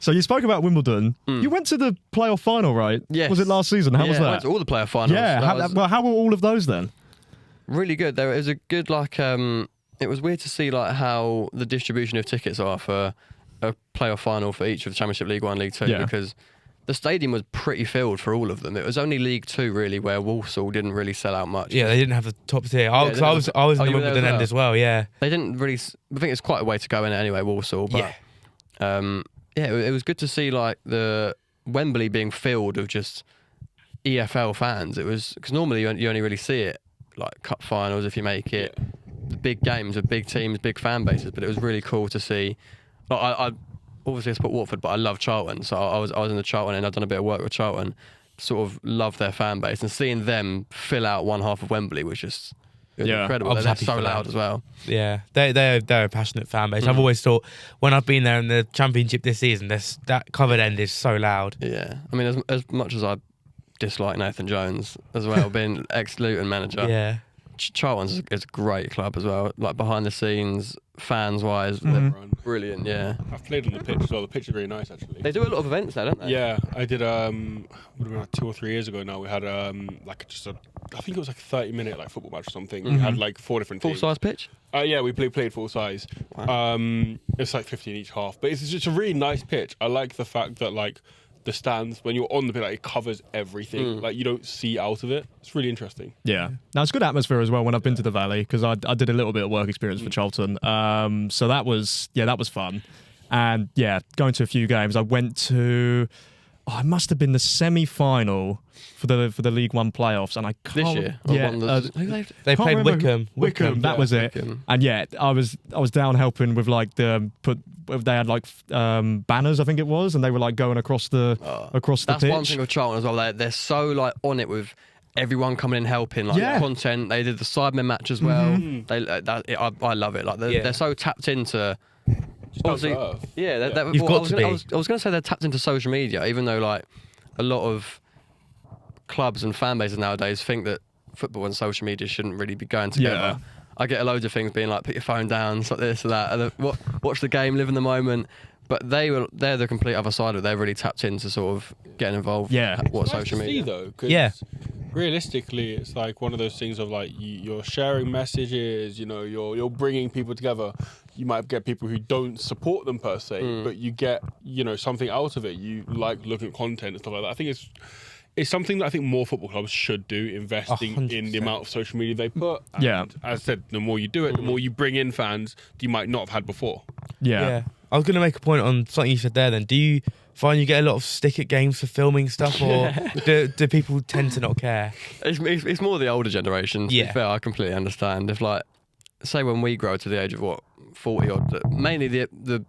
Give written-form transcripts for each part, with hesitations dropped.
So you spoke about Wimbledon. You went to the playoff final, right? Yes. Was it last season? How was that? I went to all the playoff finals. Yeah. How were all of those then? Really good. There was a good it was weird to see like how the distribution of tickets are for a playoff final for each of the Championship, League 1, League 2, because the stadium was pretty filled for all of them. It was only League 2 really where Walsall didn't really sell out much. Yeah, they didn't have the top tier. I was in the Wimbledon end as well. Yeah, they didn't really. I think it's quite a way to go in it anyway, Walsall. But it was good to see like the Wembley being filled of just EFL fans. It was because normally you only really see it like cup finals if you make it, the big games with big teams, big fan bases. But it was really cool to see. Like, I obviously support Watford, but I love Charlton, so I was in the Charlton and I've done a bit of work with Charlton. Sort of love their fan base, and seeing them fill out one half of Wembley was just incredible. They're so loud as well. Yeah, they're a passionate fan base. I've always thought when I've been there in the Championship this season, that covered end is so loud. Yeah, I mean, as much as I dislike Nathan Jones as well, being ex-Luton manager. Yeah. Charlton's is a great club as well. Like behind the scenes, fans wise, they're brilliant. Yeah, I've played on the pitch as well. The pitch is really nice actually. They do a lot of events there, don't they? Yeah, I did. Would have been like 2 or 3 years ago now. We had I think it was like a 30-minute like football match or something. We had like 4 different teams. Full size pitch. Yeah, we played full size. Wow. It's like 15 each half, but it's just a really nice pitch. I like the fact that like the stands, when you're on the pitch, like, it covers everything. Like you don't see out of it. It's really interesting. Yeah. Now it's good atmosphere as well when I've been to the Valley, because I did a little bit of work experience for Charlton. So that was fun. And yeah, going to a few games. I went to it must have been the semi-final for the League 1 playoffs, and I can't. This year? They played Wickham. Wickham, that was it. Wickham. And yeah, I was down helping with like they had like banners, I think it was, and they were like going across the pitch. That's one thing with Charlton as well. They're so like on it with everyone coming in helping, like content. They did the Sidemen match as well. I love it. Like they're so tapped into. Obviously, You've got to be. I was going to say they're tapped into social media, even though like a lot of clubs and fan bases nowadays think that football and social media shouldn't really be going together. Yeah. I get a load of things being like, put your phone down, it's like this or that, and watch the game, live in the moment. But they're the complete other side of it. They're really tapped into sort of getting involved. Yeah. What It's social nice to media? see, though, 'cause realistically, it's like one of those things of like you're sharing messages. You're bringing people together. You might get people who don't support them per se, but you get something out of it. You like looking at content and stuff like that. I think it's something that I think more football clubs should do, investing 100%. in the amount of social media they put. And Yeah. as I said, the more you do it, the more you bring in fans you might not have had before. Yeah. I was going to make a point on something you said there then. Do you find you get a lot of stick at games for filming stuff, or do people tend to not care? It's more the older generation. To be Yeah. fair, I completely understand. If like, say when we grow to the age of 40 odd, mainly the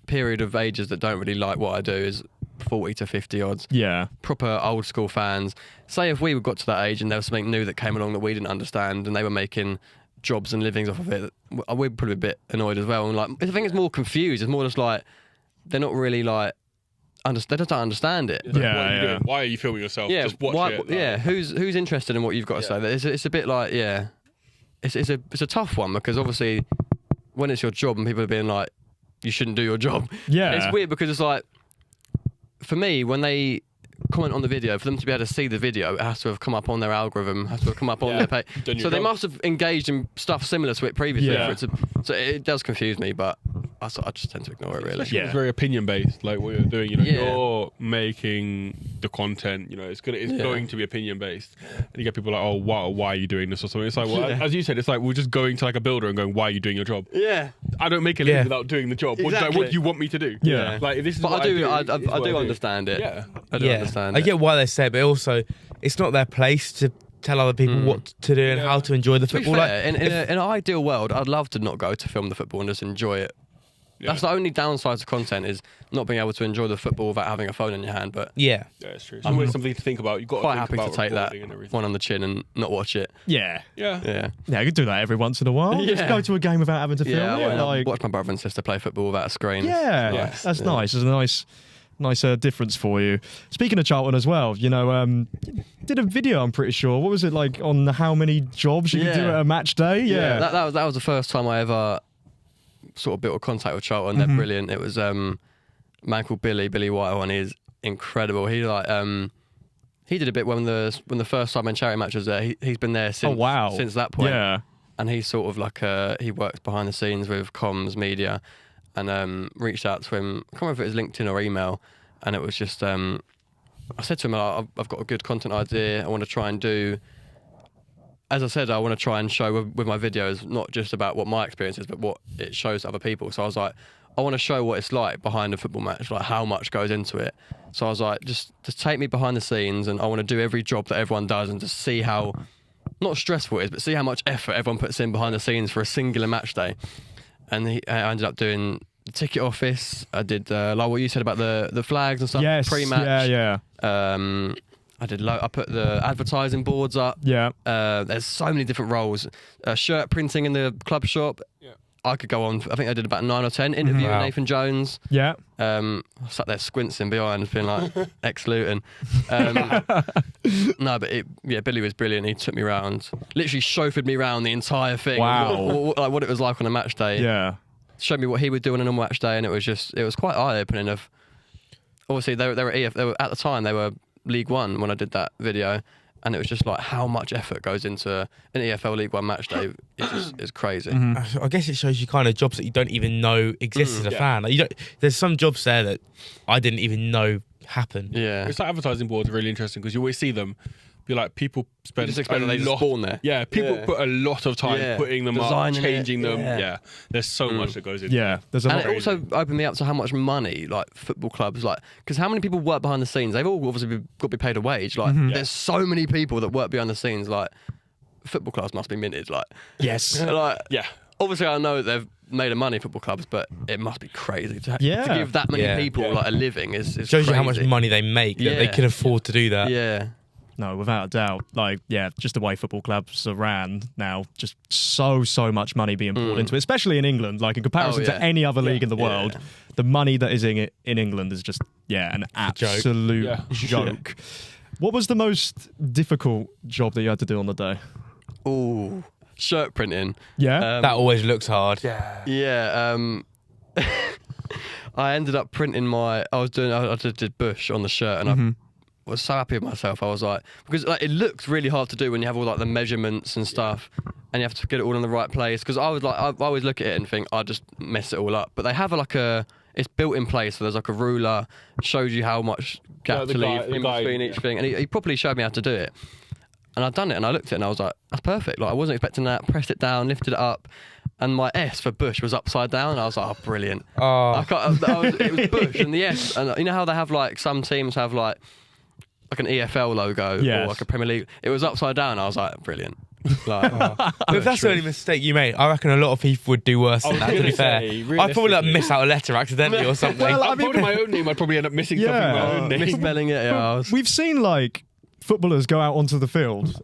period of ages that don't really like what I do is 40 to 50 odds. Yeah. Proper old school fans. Say if we got to that age and there was something new that came along that we didn't understand and they were making jobs and livings off of it, we'd probably be a bit annoyed as well. And like, I think it's more confused. It's more just like they're not really like they just don't understand it. What are you doing? Why are you filming yourself? Yeah, just watch it. Yeah, who's interested in what you've got to say? It's a bit like it's a tough one, because obviously when it's your job and people are being like, you shouldn't do your job. Yeah. It's weird because it's like, for me, when they comment on the video, for them to be able to see the video, it has to have come up on their algorithm, has to have come up on their page. So they must have engaged in stuff similar to it previously. Yeah. So it does confuse me, but I just tend to ignore it really. Especially when it's very opinion based, like what you're doing. You're making the content. It's going to be opinion based, and you get people like, oh, why are you doing this or something? It's like, well, as you said, it's like we're just going to like a builder and going, why are you doing your job? Yeah, I don't make a living without doing the job. Exactly. What do you want me to do? Yeah. Like this is. But what I do understand it. Yeah, I do understand. I get why they say it, but also it's not their place to tell other people what to do and how to enjoy the To be football. fair, in an ideal world, I'd love to not go to film the football and just enjoy it. Yeah. That's the only downside to content, is not being able to enjoy the football without having a phone in your hand. But Yeah, it's true. It's always something to think about. You've got quite to think happy about to take that recording and everything. one on the chin and not watch it. Yeah. Yeah. Yeah, you could do that every once in a while. Just Yeah. go to a game without having to film Yeah, it. Like, watch my brother and sister play football without a screen. yeah, Nice. that's nice. It's a nice difference for you. Speaking of Charlton as well, did a video, I'm pretty sure. What was it like on how many jobs you could do at a match day? Yeah. That was the first time I ever sort of built a contact with Charlton. They're brilliant. It was a man called Billy Whitehall, and he's incredible. He like he did a bit when the first Sidemen charity match was there. He's been there since that point. Yeah. And he's sort of like he works behind the scenes with comms, media, and reached out to him. I can't remember if it was LinkedIn or email, and it was just I said to him, I've got a good content idea. I want to try and do, as I said, I want to try and show with my videos, not just about what my experience is, but what it shows to other people. So I was like, I want to show what it's like behind a football match, like how much goes into it. So I was like, just take me behind the scenes, and I want to do every job that everyone does, and just see how, not stressful it is, but see how much effort everyone puts in behind the scenes for a singular match day. And I ended up doing the ticket office. I did like what you said about the flags and stuff. Yes. Pre-match. Yeah. I put the advertising boards up. Yeah. There's so many different roles. Shirt printing in the club shop. Yeah. I could go on. I think I did about 9 or 10 interviewing Wow. Nathan Jones. Yeah. I sat there squinting behind, being like ex-Luton. No, but Billy was brilliant. He took me around, literally chauffeured me around the entire thing. Wow. Like what it was like on a match day. Yeah. Showed me what he would do on a normal match day, and it was quite eye-opening. Of obviously they were at the time they were League One when I did that video, and it was just like how much effort goes into an EFL League One match day. It's crazy. I guess it shows you kind of jobs that you don't even know exist as a fan. Like there's some jobs there that I didn't even know happened. Yeah, It's like advertising boards are really interesting because you always see them. Be like people spend just expect a they just lot. spawn there. Yeah, people Yeah. put a lot of time Yeah. putting them up, Designing it. changing them. Yeah. Yeah, there's so much that goes into. Yeah. There's a And lot. it also opened me up to how much money, like football clubs, like because how many people work behind the scenes? They've all obviously got to be paid a wage. Like there's so many people that work behind the scenes. Like football clubs must be minted. Like Yes. like Yeah. obviously I know they've made a money football clubs, but it must be crazy to Yeah. give that many Yeah. people like a living. Is Shows crazy. you how much money they make that they Yeah. can afford to do that. Yeah. No, without a doubt. Like, yeah, just the way football clubs are ran now, just so much money being poured into it, especially in England. Like, in comparison Oh, yeah. to any other league in the world, Yeah. the money that is in England is just, an absolute Yeah. joke. What was the most difficult job that you had to do on the day? Ooh, shirt printing. Yeah? That always looks hard. Yeah. I ended up printing I did Bush on the shirt, and I was so happy with myself. I was like, because like it looks really hard to do when you have all like the measurements and stuff, and you have to get it all in the right place. Because I was like, I always look at it and think I just mess it all up. But they have it's built in place, so there's like a ruler, shows you how much gap the to guy- leave the in guy- between each thing, and he properly showed me how to do it. And I'd done it, and I looked at it, and I was like, that's perfect. Like I wasn't expecting that. Pressed it down, lifted it up, and my S for Bush was upside down. And I was like, oh, brilliant. Oh, It was Bush and the S, and you know how they have like some teams have like an EFL logo Yes. or like a Premier League. It was upside down. I was like, brilliant. Like, but if that's the only mistake you made, I reckon a lot of people would do worse than I that, was to be gonna fair. say, I'd probably like realistically- miss out a letter accidentally or something. Well, I mean, my own name, I'd probably end up missing something in my own name. misspelling it. Yeah, I was, We've seen, like, footballers go out onto the field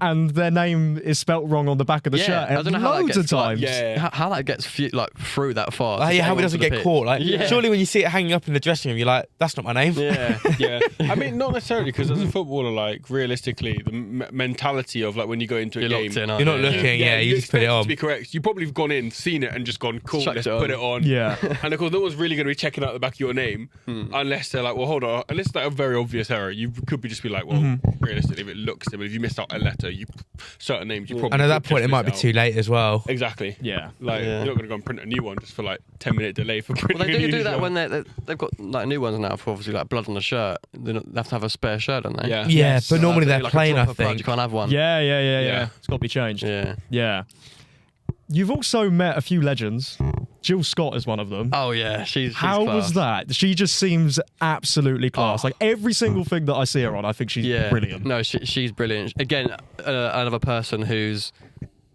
and their name is spelt wrong on the back of the shirt. I don't know how that loads of gets like, times. how that gets through that far. Like, to yeah, how anyone it doesn't to the get pitch. caught. Like, Yeah. surely when you see it hanging up in the dressing room, you're like, that's not my name. Yeah. Yeah, I mean, not necessarily because as a footballer, like realistically, the mentality of like when you go into a You're game, locked in. You're not looking, you just put it expect on. To be correct, you probably have gone in, seen it, and just gone, cool, Chucked let's it on. put it on. Yeah. And of course, no one's really going to be checking out the back of your name unless they're like, well, hold on, unless it's like a very obvious error. You could be just be like, well, realistically, if it looks similar, if you missed out a letter, certain names, you probably. And at that could point, just it might be miss too out. late as well. Exactly. Yeah. Like Yeah. you're not going to go and print a new one just for like 10-minute delay for printing. Well, they a new do that one. when they've got like new ones now for obviously like blood on the shirt. They have to have a spare shirt, don't they? Yeah. Yeah, but normally they're Like a plain, I dropper blood, think. You can't have one. Yeah. Yeah. It's got to be changed. Yeah. Yeah. You've also met a few legends. Jill Scott is one of them. Oh yeah, she's How class. was that? She just seems absolutely class. Like every single thing that I see her on, I think she's brilliant. No, she's brilliant. Again, another person who's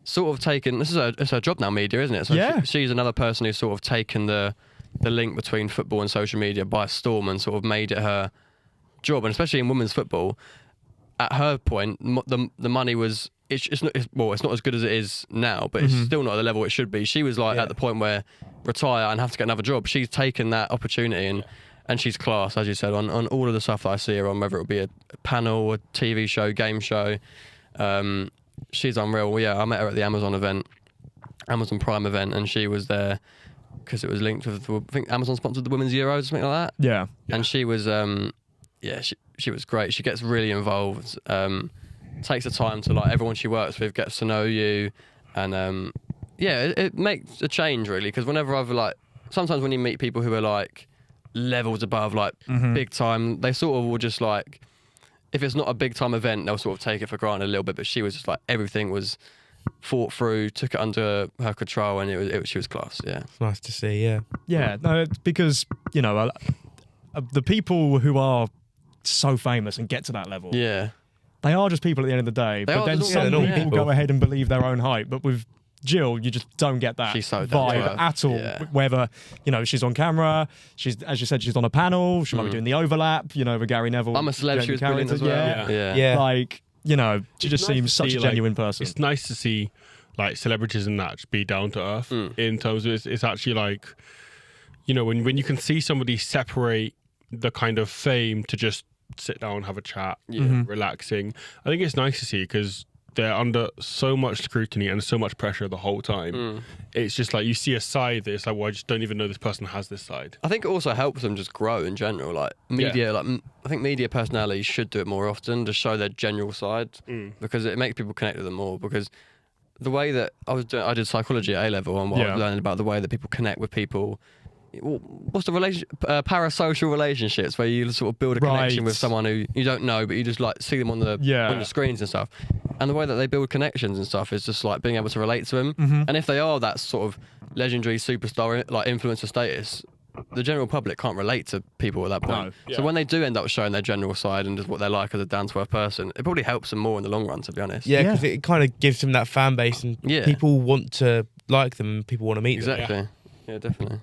sort of taken. It's her job now, media, isn't it? So Yeah. she's another person who's sort of taken the link between football and social media by storm and sort of made it her job. And especially in women's football, at her point, the money was. It's not as good as it is now, but it's still not at the level it should be. She was like at the point where retire and have to get another job. She's taken that opportunity and she's class, as you said, on all of the stuff that I see her on, whether it be a panel, a TV show, game show. She's unreal. Yeah, I met her at the Amazon Prime event, and she was there because it was linked with, I think Amazon sponsored the Women's Euros or something like that. Yeah. And she was, she was great. She gets really involved, takes the time to, like, everyone she works with gets to know you. And, it makes a change, really, because whenever I've, like, sometimes when you meet people who are, like, levels above, like, big time, they sort of will just, like, if it's not a big time event, they'll sort of take it for granted a little bit. But she was just like, everything was thought through, took it under her control, and she was class. Yeah, It's nice to see. Yeah. Yeah, no, it's because, you know, the people who are so famous and get to that level, yeah, they are just people at the end of the day. They But are then just some normal people people. go ahead and believe their own hype. But with Jill, you just don't get that She's so down to vibe earth. at all. Yeah. Whether, you know, she's on camera, she's, as you said, she's on a panel, she might be doing the overlap, you know, with Gary Neville. I'm a celeb. She was brilliant as well. Yeah. Yeah. Like, you know, she just nice seems to such see, a like, genuine person. It's nice to see like celebrities and that just be down to earth in terms of it's actually like, you know, when you can see somebody separate the kind of fame to just sit down, have a chat, relaxing. I think it's nice to see because they're under so much scrutiny and so much pressure the whole time. It's just like you see a side that's like, well, I just don't even know this person has this side. I think it also helps them just grow in general. Like media, I think media personalities should do it more often to show their general side because it makes people connect with them more. Because the way that I did psychology at A level, and what I was learning about the way that people connect with people. What's the parasocial relationships where you sort of build a connection with someone who you don't know, but you just like see them on the screens and stuff. And the way that they build connections and stuff is just like being able to relate to them. And if they are that sort of legendary superstar, like influencer status, the general public can't relate to people at that point. No. So when they do end up showing their general side and just what they're like as a down-to-earth person, it probably helps them more in the long run, to be honest. Yeah, because it kind of gives them that fan base and people want to like them and people want to meet them. Exactly. Yeah, definitely.